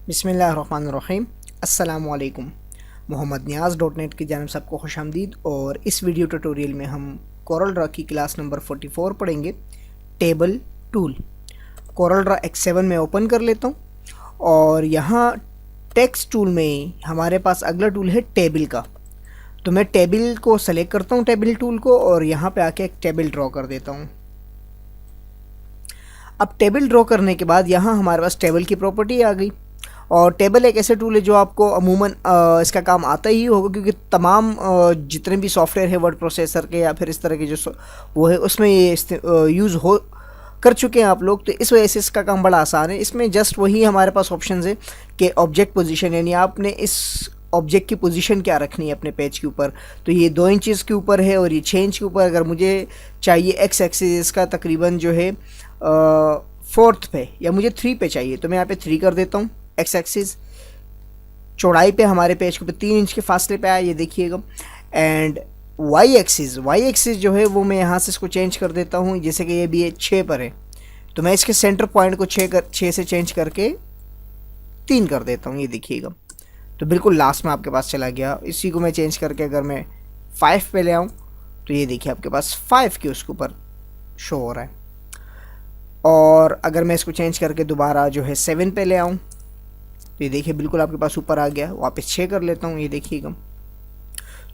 बिस्मिल्लाहिर्रहमानिर्रहीम। अस्सलामुअलैकुम। मोहम्मद नियाज़ .net की जानिब सबको खुशामदीद। और इस वीडियो ट्यूटोरियल में हम कोरल ड्रा की क्लास नंबर 44 पढ़ेंगे, table tool. Corel Draw X7 में ओपन कर लेता हूँ और यहाँ टेक्स्ट टूल में हमारे पास अगला टूल है टेबल का। तो मैं टेबल को सेलेक्ट करता हूँ, टेबल टूल को, और यहाँ पे आके एक टेबल ड्रॉ कर देता हूँ। अब टेबल ड्रॉ करने के बाद यहाँ हमारे पास टेबल की प्रॉपर्टी आ गई। और टेबल एक ऐसे टूल है जो आपको अमूमन इसका काम आता ही होगा, क्योंकि तमाम जितने भी सॉफ्टवेयर है वर्ड प्रोसेसर के या फिर इस तरह के जो वो है उसमें ये यूज़ हो कर चुके हैं आप लोग। तो इस वजह से इसका काम बड़ा आसान है। इसमें जस्ट वही हमारे पास ऑप्शन है कि ऑब्जेक्ट पोजीशन, यानी आपने इस ऑब्जेक्ट की पोजीशन क्या रखनी है अपने पेज के ऊपर। तो ये 2 इंचज़ के ऊपर है और ये 6 इंच के ऊपर। अगर मुझे चाहिए एक्स एक्सिस का तकरीबन जो है 4th पे या मुझे 3 पे चाहिए, तो मैं यहाँ पे 3 कर देता हूँ। एक्स एक्सिस चौड़ाई पे हमारे पेज के ऊपर 3 इंच के फासले पे आया, ये देखिएगा। एंड वाई एक्सिस जो है वो मैं यहाँ से इसको चेंज कर देता हूँ, जैसे कि ये भी 6 पर है, तो मैं इसके सेंटर पॉइंट को 6 से चेंज करके 3 कर देता हूँ, ये देखिएगा। तो बिल्कुल लास्ट में आपके पास चला गया। इसी को मैं चेंज करके अगर मैं 5 पे ले आऊँ तो ये देखिए आपके पास 5 के उसके ऊपर शो हो रहा है। और अगर मैं इसको चेंज करके दोबारा जो है 7 पे ले आऊँ तो ये देखिए बिल्कुल आपके पास ऊपर आ गया। वापस 6 कर लेता हूँ, ये देखिएगा।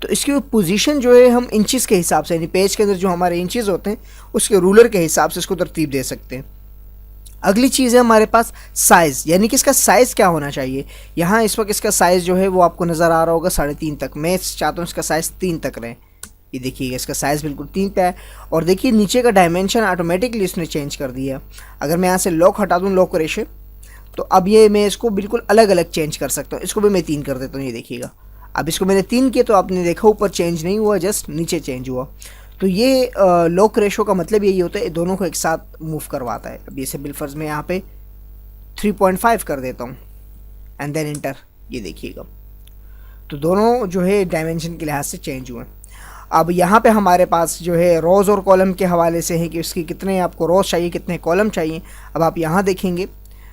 तो इसकी पोजीशन जो है हम इंचेस के हिसाब से, यानी पेज के अंदर जो हमारे इंचेस होते हैं उसके रूलर के हिसाब से इसको तरतीब दे सकते हैं। अगली चीज़ है हमारे पास साइज़, यानी कि इसका साइज़ क्या होना चाहिए। यहाँ इस वक्त इसका साइज़ जो है वो आपको नज़र आ रहा होगा 3.5 तक। मैं चाहता हूँ इसका साइज़ 3 तक रहे। ये देखिएगा इसका साइज़ बिल्कुल 3 पे है। और देखिए नीचे का डायमेंशन ऑटोमेटिकली इसने चेंज कर दिया। अगर मैं यहाँ से लॉक हटा दूँ, लॉक रेशो, तो अब ये मैं इसको बिल्कुल अलग अलग चेंज कर सकता हूँ। इसको भी मैं 3 कर देता हूँ, ये देखिएगा। अब इसको मैंने 3 किया तो आपने देखा ऊपर चेंज नहीं हुआ, जस्ट नीचे चेंज हुआ। तो ये लॉक रेशो का मतलब यही होता है, दोनों को एक साथ मूव करवाता है। अब ये से बिलफर्ज में यहाँ पे 3.5 कर देता हूँ एंड देन इंटर, ये देखिएगा। तो दोनों जो है डायमेंशन के लिहाज से चेंज हुए। अब यहाँ पे हमारे पास जो है रोज़ और कॉलम के हवाले से है कि उसकी कितने आपको रोज़ चाहिए, कितने कॉलम चाहिए। अब आप यहाँ देखेंगे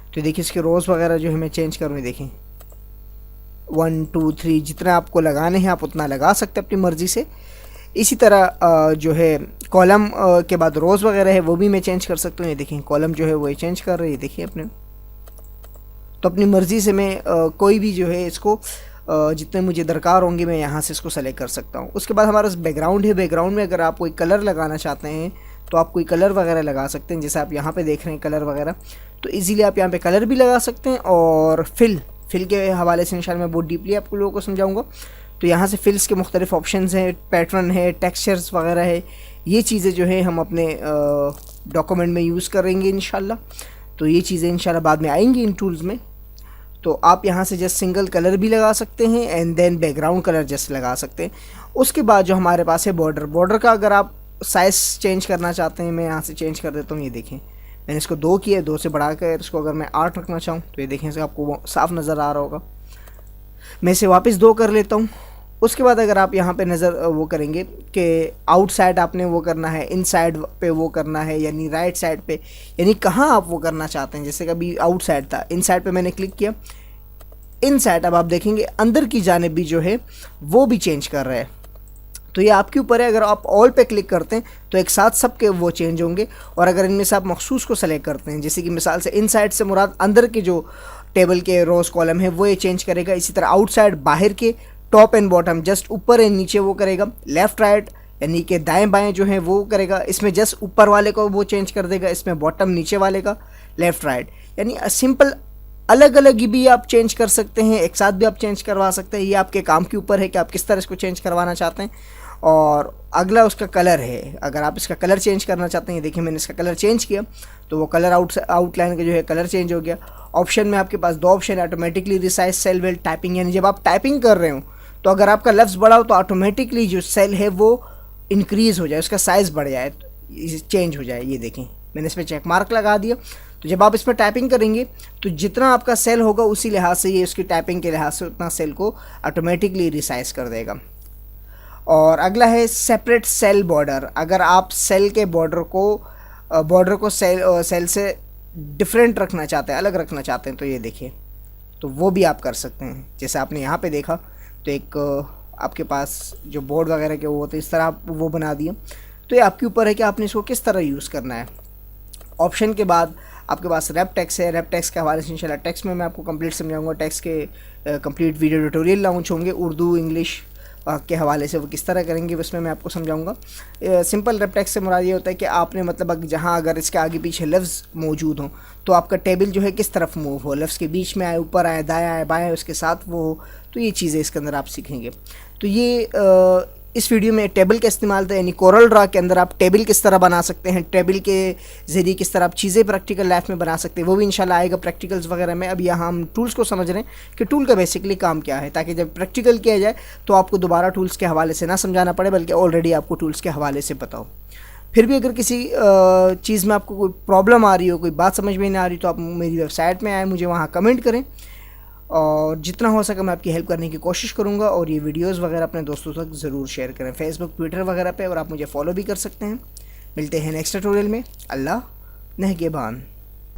तो देखिए इसके रोज़ वगैरह जो है मैं चेंज करूँ, देखें 1 2 3 जितना आपको लगाने हैं आप उतना लगा सकते हैं अपनी मर्ज़ी से। इसी तरह जो है कॉलम के बाद रोज़ वगैरह है वो भी मैं चेंज कर सकता हूँ। ये देखें कॉलम जो है वो चेंज कर रही है, देखिए अपने। तो अपनी मर्ज़ी से मैं कोई भी जो है इसको जितने मुझे दरकार होंगे मैं यहाँ से इसको सेलेक्ट कर सकता हूँ। उसके बाद हमारा बैकग्राउंड है। बैकग्राउंड में अगर आप कोई कलर लगाना चाहते हैं तो आप कोई कलर वगैरह लगा सकते हैं, जैसे आप यहाँ पे देख रहे हैं कलर वगैरह। तो इजीली आप यहाँ पे कलर भी लगा सकते हैं। और फिल के हवाले से इंशाल्लाह मैं बहुत डीपली आपको लोगों को समझाऊंगा। तो यहाँ से फिल्स के मुख्तलिफ ऑप्शंस हैं, पैटर्न है, टेक्सचर्स वगैरह है। ये चीज़ें जो है हम अपने डॉक्यूमेंट में यूज़ करेंगे इंशाल्लाह। तो ये चीज़ें इंशाल्लाह बाद में आएंगी इन टूल्स में। तो आप यहाँ से जस्ट सिंगल कलर भी लगा सकते हैं and then background colour just लगा सकते हैं। उसके बाद जो हमारे पास है बॉर्डर का अगर आप साइज़ चेंज करना चाहते हैं, मैं यहाँ से चेंज कर देता हूँ। ये देखें मैंने इसको 2 किया, 2 से बढ़ा कर इसको अगर मैं 8 रखना चाहूँ तो ये देखें इसका आपको साफ नज़र आ रहा होगा। मैं इसे वापस 2 कर लेता हूँ। उसके बाद अगर आप यहाँ पे नज़र वो करेंगे कि आउटसाइड आपने वो करना है, इनसाइड पे वो करना है, यानी राइट साइड पे, यानी कहाँ आप वो करना चाहते हैं। जैसे कभी आउटसाइड था, इनसाइड पे मैंने क्लिक किया, इनसाइड। अब आप देखेंगे अंदर की जानिब भी जो है वो भी चेंज कर रहा है। तो ये आपके ऊपर है। अगर आप ऑल पे क्लिक करते हैं तो एक साथ सब के वो चेंज होंगे। और अगर इनमें से आप मखसूस को सेलेक्ट करते हैं, जैसे कि मिसाल से इनसाइड से मुराद अंदर के जो टेबल के रोज़ कॉलम है वो ये चेंज करेगा। इसी तरह आउटसाइड बाहर के टॉप एंड बॉटम, जस्ट ऊपर एंड नीचे वो करेगा। लेफ़्ट राइट यानी कि दाएं बाएं जो है वो करेगा। इसमें जस्ट ऊपर वाले को वो चेंज कर देगा, इसमें बॉटम नीचे वाले का लेफ़्ट राइट। यानी सिंपल अलग अलग भी आप चेंज कर सकते हैं, एक साथ भी आप चेंज करवा सकते हैं। ये आपके काम के ऊपर है कि आप किस तरह इसको चेंज करवाना चाहते हैं। और अगला उसका कलर है, अगर आप इसका कलर चेंज करना चाहते हैं, देखिए मैंने इसका कलर चेंज किया तो वो कलर आउटलाइन का जो है कलर चेंज हो गया। ऑप्शन में आपके पास 2 ऑप्शन है, automatically resize cell well typing, यानी जब आप टाइपिंग कर रहे हो तो अगर आपका लफ्ज़ बड़ा हो तो ऑटोमेटिकली जो सेल है वो इंक्रीज़ हो जाए, उसका साइज़ बढ़ जाए, चेंज हो जाए। ये देखें मैंने इस पर चेक मार्क लगा दिया। तो जब आप इस पर टाइपिंग करेंगे तो जितना आपका सेल होगा उसी लिहाज से ये उसकी टाइपिंग के लिहाज से उतना सेल को ऑटोमेटिकली रिसाइज कर देगा। और अगला है सेपरेट सेल बॉर्डर, अगर आप सेल के बॉर्डर को सेल से डिफरेंट रखना चाहते हैं, अलग रखना चाहते हैं, तो ये देखिए तो वो भी आप कर सकते हैं। जैसे आपने यहाँ पे देखा तो एक आपके पास जो बोर्ड वगैरह के वो होते हैं, इस तरह आप वो बना दिए। तो ये आपके ऊपर है कि आपने इसको किस तरह यूज़ करना है। ऑप्शन के बाद आपके पास रैप टेक्स्ट है, रैप टेक्स्ट के हवाले से इंशाल्लाह टेक्स्ट में मैं आपको कंप्लीट समझाऊंगा। टेक्स्ट के कंप्लीट वीडियो ट्यूटोरियल लॉन्च होंगे उर्दू इंग्लिश के हवाले से, वो किस तरह करेंगे उसमें मैं आपको समझाऊंगा। सिंपल रैप टेक्स्ट से मुराद ये होता है कि आपने मतलब जहाँ अगर इसके आगे पीछे लफ्ज़ मौजूद हों तो आपका टेबल जो है किस तरफ मूव हो, लफ्ज़ के बीच में आए, ऊपर आए, दायां आए, बाएं उसके साथ वो हो, तो ये चीज़ें इसके अंदर आप सीखेंगे। तो ये इस वीडियो में टेबल का इस्तेमाल था, यानी कोरल ड्रा के अंदर आप टेबल किस तरह बना सकते हैं, टेबल के ज़रिए किस तरह आप चीज़ें प्रैक्टिकल लाइफ में बना सकते हैं, वो भी इंशाल्लाह आएगा प्रैक्टिकल्स वगैरह में। अब यहाँ हम टूल्स को समझ रहे हैं कि टूल का बेसिकली काम क्या है, ताकि जब प्रैक्टिकल किया जाए तो आपको दोबारा टूल्स के हवाले से ना समझाना पड़े, बल्कि ऑलरेडी आपको टूल्स के हवाले से पता हो। फिर भी अगर किसी चीज़ में आपको कोई प्रॉब्लम आ रही हो, कोई बात समझ में नहीं आ रही, तो आप मेरी वेबसाइट में आए, मुझे वहाँ कमेंट करें और जितना हो सके मैं आपकी हेल्प करने की कोशिश करूँगा। और ये वीडियोस वगैरह अपने दोस्तों तक ज़रूर शेयर करें, फेसबुक ट्विटर वगैरह पे, और आप मुझे फॉलो भी कर सकते हैं। मिलते हैं नेक्स्ट ट्यूटोरियल में। अल्लाह नेहगेबान।